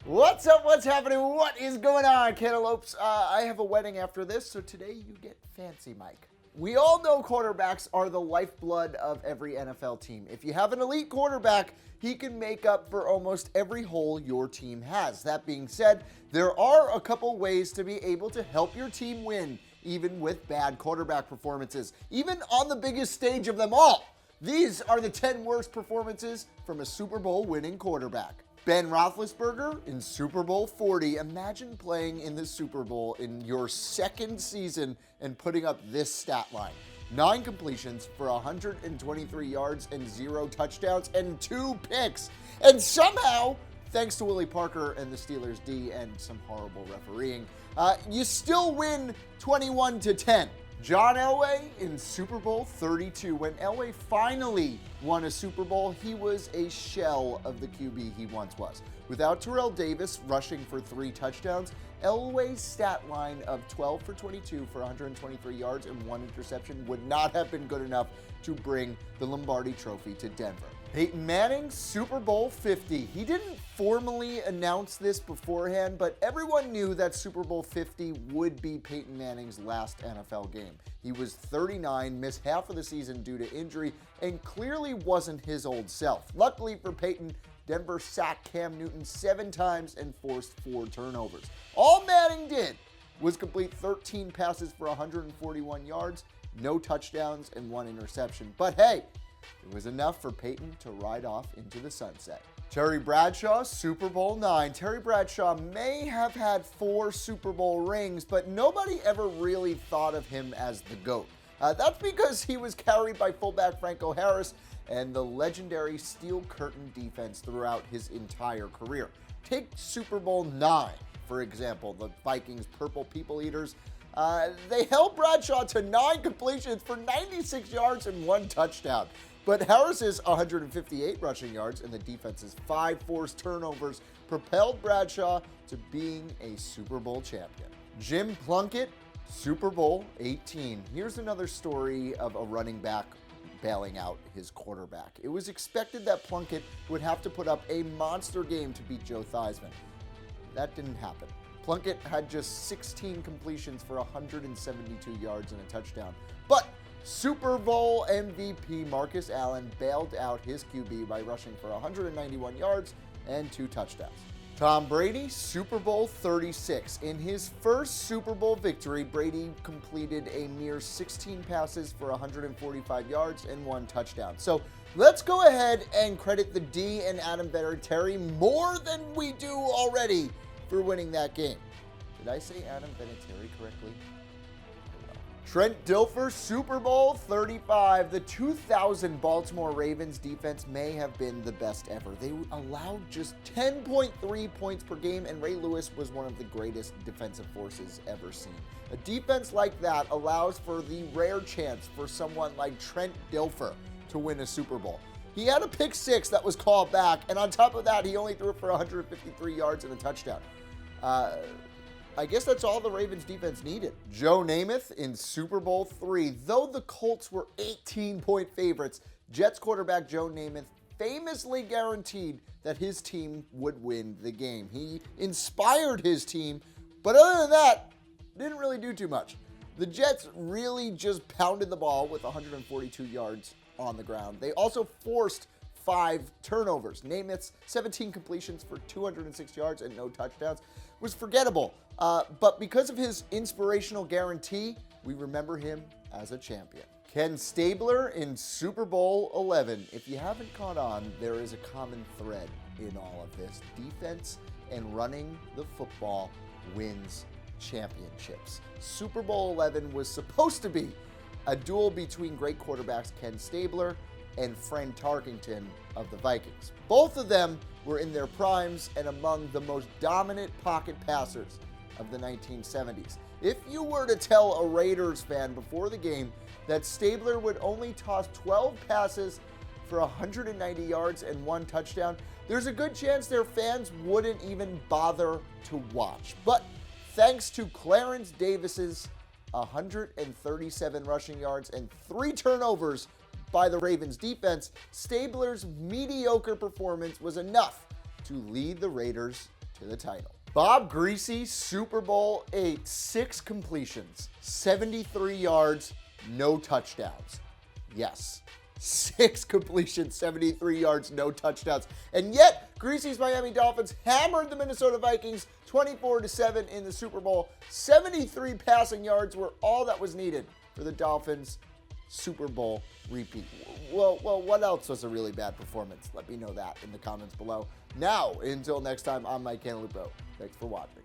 What's up? What's happening? What is going on, Cantaloupes? I have a wedding after this, so today you get fancy Mike. We all know quarterbacks are the lifeblood of every NFL team. If you have an elite quarterback, he can make up for almost every hole your team has. That being said, there are a couple ways to be able to help your team win, even with bad quarterback performances, even on the biggest stage of them all. These are the 10 worst performances from a Super Bowl winning quarterback. Ben Roethlisberger in Super Bowl 40. Imagine playing in the Super Bowl in your second season and putting up this stat line. 9 completions for 123 yards and 0 touchdowns and 2 picks. And somehow, thanks to Willie Parker and the Steelers D and some horrible refereeing, you still win 21-10. John Elway in Super Bowl 32. When Elway finally won a Super Bowl, he was a shell of the QB he once was. Without Terrell Davis rushing for 3 touchdowns, Elway's stat line of 12 for 22 for 123 yards and 1 interception would not have been good enough to bring the Lombardi Trophy to Denver. Peyton Manning, Super Bowl 50. He didn't formally announce this beforehand, but everyone knew that Super Bowl 50 would be Peyton Manning's last NFL game. He was 39, missed half of the season due to injury, and clearly wasn't his old self. Luckily for Peyton, Denver sacked Cam Newton 7 times and forced 4 turnovers. All Manning did was complete 13 passes for 141 yards, no touchdowns, and 1 interception. But hey, it was enough for Peyton to ride off into the sunset. Terry Bradshaw, Super Bowl 9. Terry Bradshaw may have had 4 Super Bowl rings, but nobody ever really thought of him as the GOAT. That's because he was carried by fullback Franco Harris and the legendary Steel Curtain defense throughout his entire career. Take Super Bowl 9, for example, the Vikings' Purple People Eaters. They held Bradshaw to 9 completions for 96 yards and 1 touchdown. But Harris's 158 rushing yards and the defense's 5 forced turnovers propelled Bradshaw to being a Super Bowl champion. Jim Plunkett, Super Bowl 18. Here's another story of a running back bailing out his quarterback. It was expected that Plunkett would have to put up a monster game to beat Joe Theismann. That didn't happen. Plunkett had just 16 completions for 172 yards and a touchdown. But Super Bowl MVP Marcus Allen bailed out his QB by rushing for 191 yards and 2 touchdowns. Tom Brady, Super Bowl 36. In his first Super Bowl victory, Brady completed a mere 16 passes for 145 yards and 1 touchdown. So let's go ahead and credit the D and Adam Vinatieri more than we do already for winning that game. Did I say Adam Vinatieri correctly? Trent Dilfer, Super Bowl 35. The 2000 Baltimore Ravens defense may have been the best ever. They allowed just 10.3 points per game, and Ray Lewis was one of the greatest defensive forces ever seen. A defense like that allows for the rare chance for someone like Trent Dilfer to win a Super Bowl. He had a pick 6 that was called back, and on top of that, he only threw it for 153 yards and a touchdown. I guess that's all the Ravens defense needed. Joe Namath in Super Bowl 3. Though the Colts were 18-point favorites, Jets quarterback Joe Namath famously guaranteed that his team would win the game. He inspired his team, but other than that, didn't really do too much. The Jets really just pounded the ball with 142 yards on the ground. They also forced 5 turnovers. Namath's 17 completions for 206 yards and no touchdowns was forgettable. But because of his inspirational guarantee, we remember him as a champion. Ken Stabler in Super Bowl 11. If you haven't caught on, there is a common thread in all of this. Defense and running the football wins championships. Super Bowl 11 was supposed to be a duel between great quarterbacks Ken Stabler and Fran Tarkenton of the Vikings. Both of them were in their primes and among the most dominant pocket passers of the 1970s. If you were to tell a Raiders fan before the game that Stabler would only toss 12 passes for 190 yards and 1 touchdown, there's a good chance their fans wouldn't even bother to watch. But thanks to Clarence Davis's 137 rushing yards and 3 turnovers by the Ravens defense, Stabler's mediocre performance was enough to lead the Raiders to the title. Bob Greasy, Super Bowl 8, 6 completions, 73 yards, no touchdowns. Yes, 6 completions, 73 yards, no touchdowns. And yet, Greasy's Miami Dolphins hammered the Minnesota Vikings 24-7 in the Super Bowl. 73 passing yards were all that was needed for the Dolphins' Super Bowl repeat. Well, what else was a really bad performance? Let me know that in the comments below. Now, until next time, I'm Mike Cantalupo. Thanks for watching.